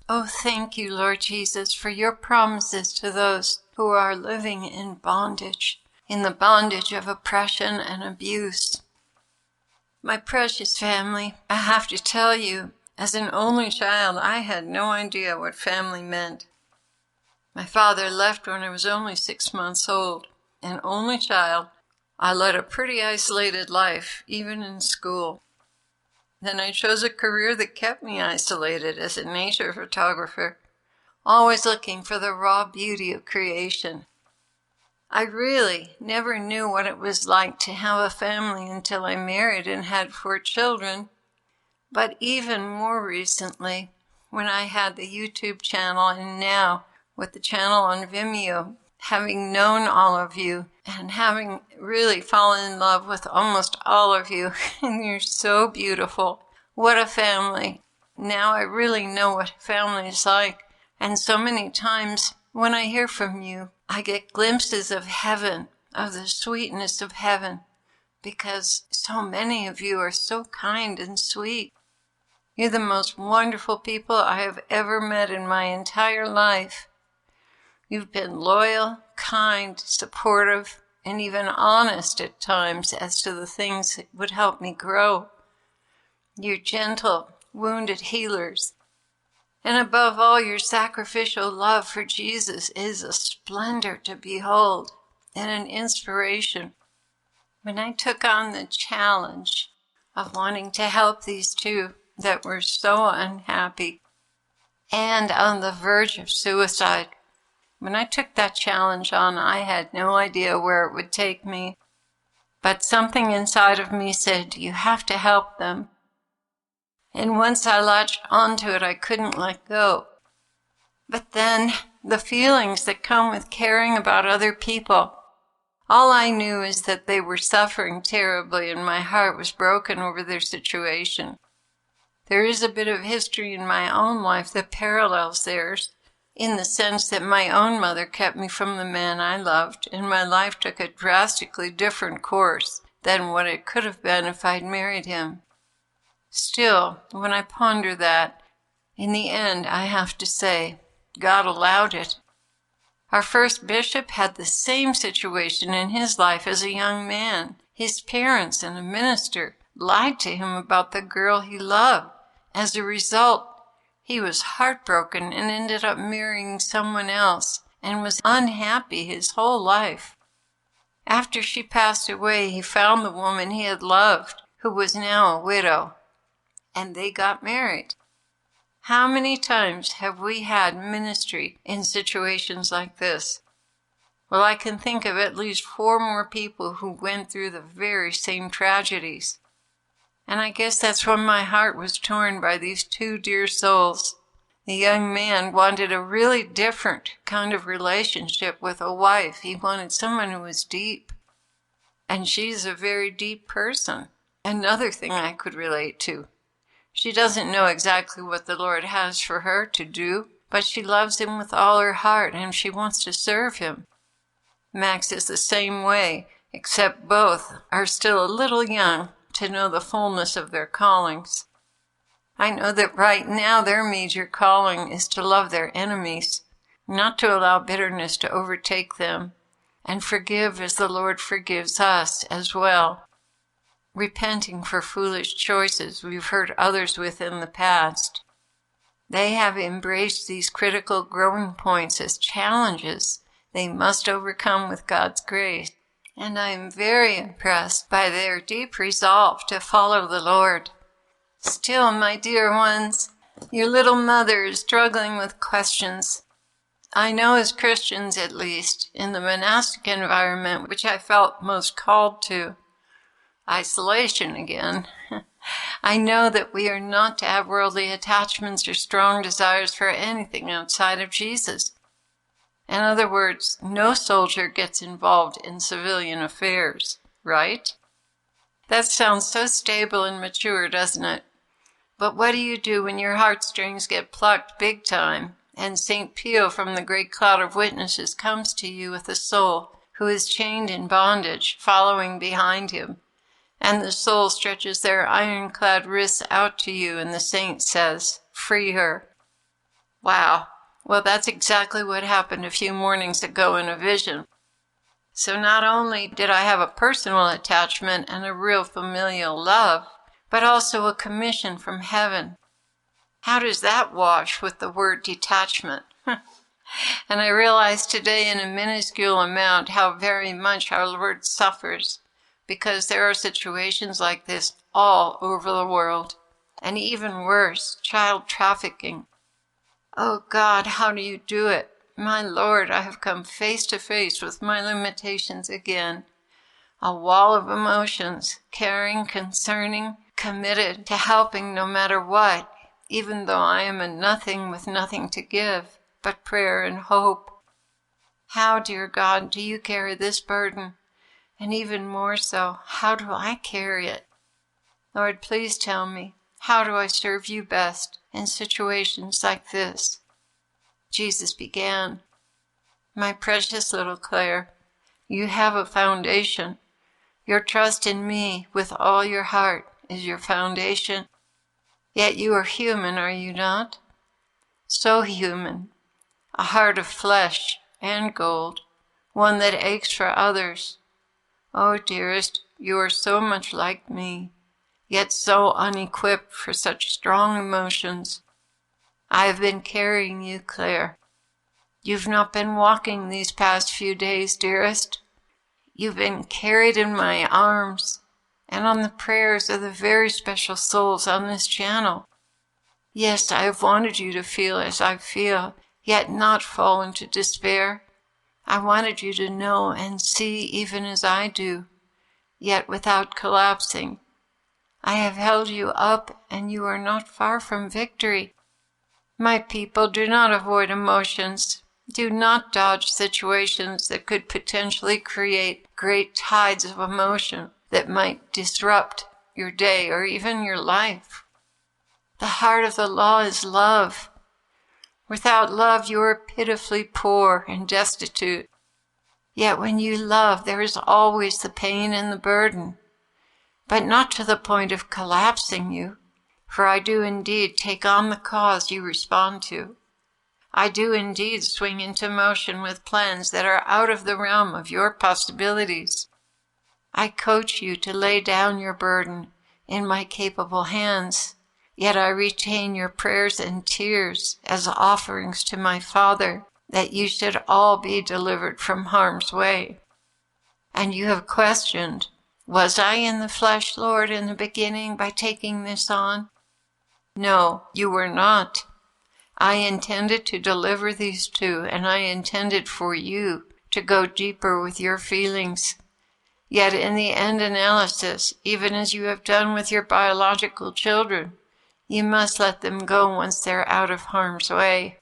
Oh, thank you, Lord Jesus, for your promises to those who are living in bondage, in the bondage of oppression and abuse. My precious family, I have to tell you, as an only child, I had no idea what family meant. My father left when I was only 6 months old. An only child, I led a pretty isolated life, even in school. Then I chose a career that kept me isolated as a nature photographer, always looking for the raw beauty of creation. I really never knew what it was like to have a family until I married and had 4 children. But even more recently, when I had the YouTube channel and now with the channel on Vimeo, having known all of you and having really fallen in love with almost all of you, and you're so beautiful. What a family. Now I really know what family is like. And so many times when I hear from you, I get glimpses of heaven, of the sweetness of heaven, because so many of you are so kind and sweet. You're the most wonderful people I have ever met in my entire life. You've been loyal, kind, supportive, and even honest at times as to the things that would help me grow. You're gentle, wounded healers. And above all, your sacrificial love for Jesus is a splendor to behold and an inspiration. When I took on the challenge of wanting to help these two that were so unhappy and on the verge of suicide, when I took that challenge on, I had no idea where it would take me. But something inside of me said, you have to help them. And once I latched onto it, I couldn't let go. But then the feelings that come with caring about other people, all I knew is that they were suffering terribly and my heart was broken over their situation. There is a bit of history in my own life that parallels theirs, in the sense that my own mother kept me from the man I loved, and my life took a drastically different course than what it could have been if I'd married him. Still, when I ponder that, in the end, I have to say, God allowed it. Our first bishop had the same situation in his life as a young man. His parents and a minister lied to him about the girl he loved. As a result, he was heartbroken and ended up marrying someone else and was unhappy his whole life. After she passed away, he found the woman he had loved, who was now a widow, and they got married. How many times have we had ministry in situations like this? Well, I can think of at least 4 more people who went through the very same tragedies. And I guess that's when my heart was torn by these 2 dear souls. The young man wanted a really different kind of relationship with a wife. He wanted someone who was deep. And she's a very deep person. Another thing I could relate to. She doesn't know exactly what the Lord has for her to do, but she loves him with all her heart and she wants to serve him. Max is the same way, except both are still a little young to know the fullness of their callings. I know that right now their major calling is to love their enemies, not to allow bitterness to overtake them, and forgive as the Lord forgives us as well. Repenting for foolish choices we've hurt others with in the past. They have embraced these critical growing points as challenges they must overcome with God's grace. And I am very impressed by their deep resolve to follow the Lord. Still, my dear ones, your little mother is struggling with questions. I know as Christians, at least, in the monastic environment, which I felt most called to, isolation again, I know that we are not to have worldly attachments or strong desires for anything outside of Jesus. In other words, no soldier gets involved in civilian affairs, right? That sounds so stable and mature, doesn't it? But what do you do when your heartstrings get plucked big time and St. Pio from the great cloud of witnesses comes to you with a soul who is chained in bondage, following behind him, and the soul stretches their ironclad wrists out to you and the saint says, "Free her." Wow. Well, that's exactly what happened a few mornings ago in a vision. So not only did I have a personal attachment and a real familial love, but also a commission from heaven. How does that wash with the word detachment? And I realized today in a minuscule amount how very much our Lord suffers, because there are situations like this all over the world. And even worse, child trafficking. Oh God, how do you do it? My Lord, I have come face to face with my limitations again. A wall of emotions, caring, concerning, committed to helping no matter what, even though I am a nothing with nothing to give but prayer and hope. How, dear God, do you carry this burden? And even more so, how do I carry it? Lord, please tell me, how do I serve you best in situations like this? Jesus began, my precious little Clare, you have a foundation. Your trust in me with all your heart is your foundation. Yet you are human, are you not? So human, a heart of flesh and gold, one that aches for others. Oh, dearest, you are so much like me, yet so unequipped for such strong emotions. I have been carrying you, Clare. You've not been walking these past few days, dearest. You've been carried in my arms and on the prayers of the very special souls on this channel. Yes, I have wanted you to feel as I feel, yet not fall into despair. I wanted you to know and see even as I do, yet without collapsing. I have held you up, and you are not far from victory. My people, do not avoid emotions. Do not dodge situations that could potentially create great tides of emotion that might disrupt your day or even your life. The heart of the law is love. Without love, you are pitifully poor and destitute. Yet when you love, there is always the pain and the burden, but not to the point of collapsing you, for I do indeed take on the cause you respond to. I do indeed swing into motion with plans that are out of the realm of your possibilities. I coach you to lay down your burden in my capable hands, yet I retain your prayers and tears as offerings to my Father, that you should all be delivered from harm's way. And you have questioned, was I in the flesh, Lord, in the beginning by taking this on? No, you were not. I intended to deliver these two, and I intended for you to go deeper with your feelings. Yet in the end analysis, even as you have done with your biological children, you must let them go once they're out of harm's way.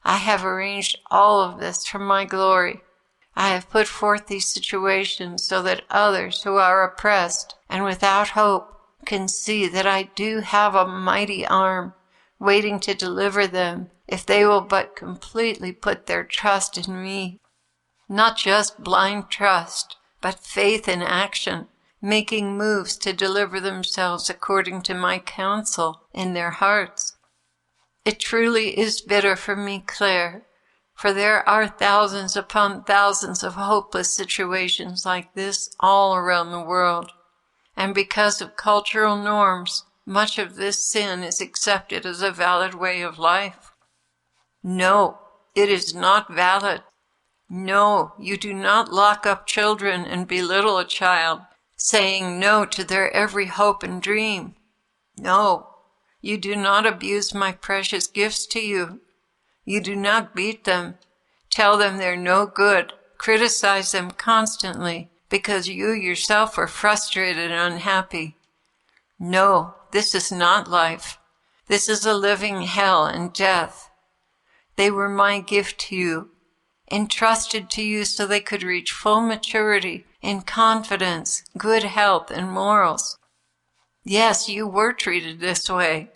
I have arranged all of this for my glory. I have put forth these situations so that others who are oppressed and without hope can see that I do have a mighty arm waiting to deliver them if they will but completely put their trust in me. Not just blind trust, but faith in action, making moves to deliver themselves according to my counsel in their hearts. It truly is bitter for me, Clare, for there are thousands upon thousands of hopeless situations like this all around the world. And because of cultural norms, much of this sin is accepted as a valid way of life. No, it is not valid. No, you do not lock up children and belittle a child, saying no to their every hope and dream. No, you do not abuse my precious gifts to you. You do not beat them, tell them they're no good, criticize them constantly because you yourself are frustrated and unhappy. No, this is not life. This is a living hell and death. They were my gift to you, entrusted to you so they could reach full maturity in confidence, good health, and morals. Yes, you were treated this way.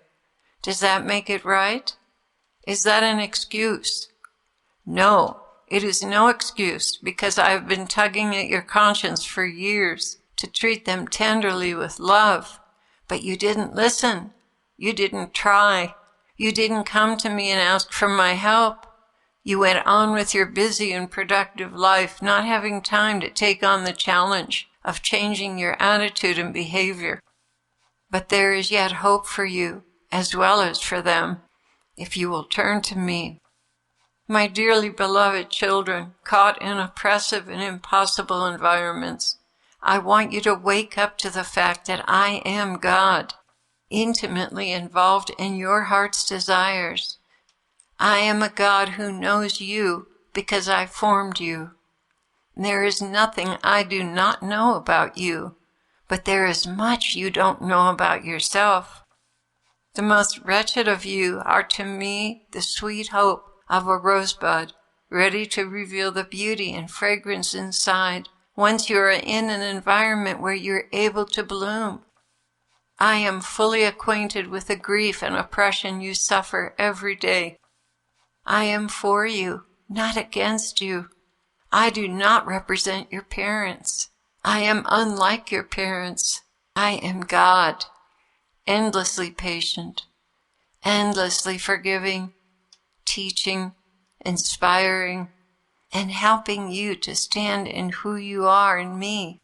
Does that make it right? Is that an excuse? No, it is no excuse, because I have been tugging at your conscience for years to treat them tenderly with love. But you didn't listen. You didn't try. You didn't come to me and ask for my help. You went on with your busy and productive life, not having time to take on the challenge of changing your attitude and behavior. But there is yet hope for you, as well as for them, if you will turn to me. My dearly beloved children, caught in oppressive and impossible environments, I want you to wake up to the fact that I am God, intimately involved in your heart's desires. I am a God who knows you because I formed you. There is nothing I do not know about you, but there is much you don't know about yourself. The most wretched of you are to me the sweet hope of a rosebud, ready to reveal the beauty and fragrance inside once you are in an environment where you're able to bloom. I am fully acquainted with the grief and oppression you suffer every day. I am for you, not against you. I do not represent your parents. I am unlike your parents. I am God, endlessly patient, endlessly forgiving, teaching, inspiring, and helping you to stand in who you are in me.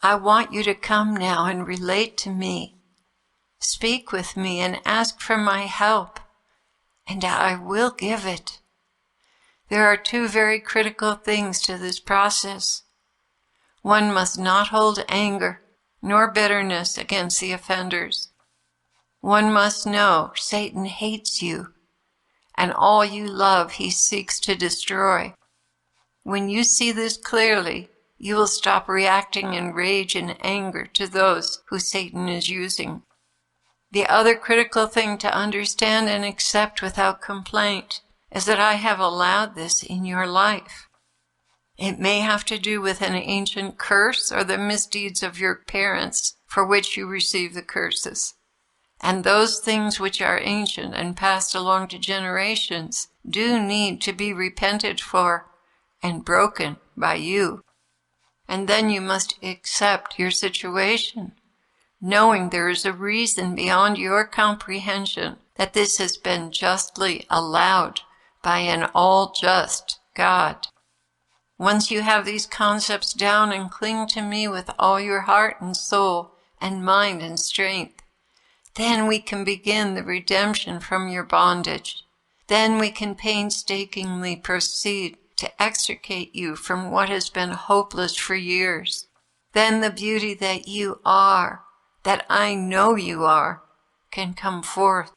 I want you to come now and relate to me. Speak with me and ask for my help, and I will give it. There are two very critical things to this process. One must not hold anger nor bitterness against the offenders. One must know Satan hates you, and all you love he seeks to destroy. When you see this clearly, you will stop reacting in rage and anger to those who Satan is using. The other critical thing to understand and accept without complaint is that I have allowed this in your life. It may have to do with an ancient curse or the misdeeds of your parents for which you receive the curses. And those things which are ancient and passed along to generations do need to be repented for and broken by you. And then you must accept your situation, knowing there is a reason beyond your comprehension that this has been justly allowed by an all-just God. Once you have these concepts down and cling to me with all your heart and soul and mind and strength, then we can begin the redemption from your bondage. Then we can painstakingly proceed to extricate you from what has been hopeless for years. Then the beauty that you are, that I know you are, can come forth.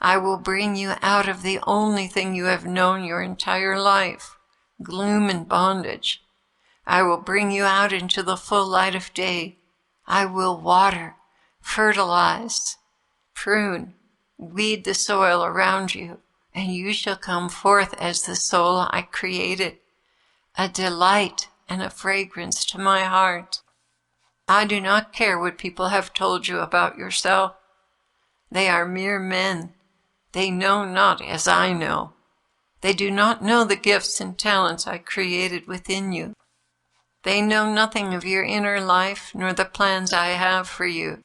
I will bring you out of the only thing you have known your entire life, gloom and bondage. I will bring you out into the full light of day. I will water, fertilize, prune, weed the soil around you, and you shall come forth as the soul I created, a delight and a fragrance to my heart. I do not care what people have told you about yourself. They are mere men. They know not as I know. They do not know the gifts and talents I created within you. They know nothing of your inner life nor the plans I have for you.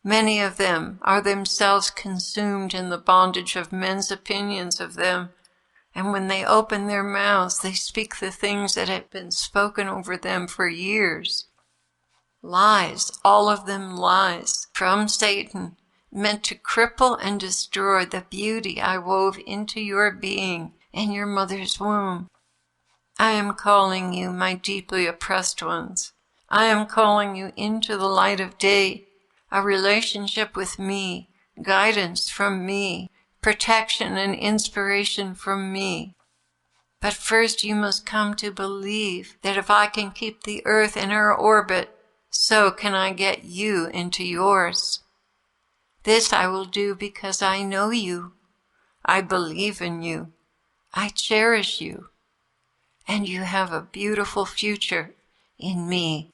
Many of them are themselves consumed in the bondage of men's opinions of them, and when they open their mouths, they speak the things that have been spoken over them for years. Lies, all of them lies, from Satan, meant to cripple and destroy the beauty I wove into your being in your mother's womb. I am calling you, my deeply oppressed ones. I am calling you into the light of day, a relationship with me, guidance from me, protection and inspiration from me. But first you must come to believe that if I can keep the earth in her orbit, so can I get you into yours. This I will do because I know you, I believe in you, I cherish you, and you have a beautiful future in me.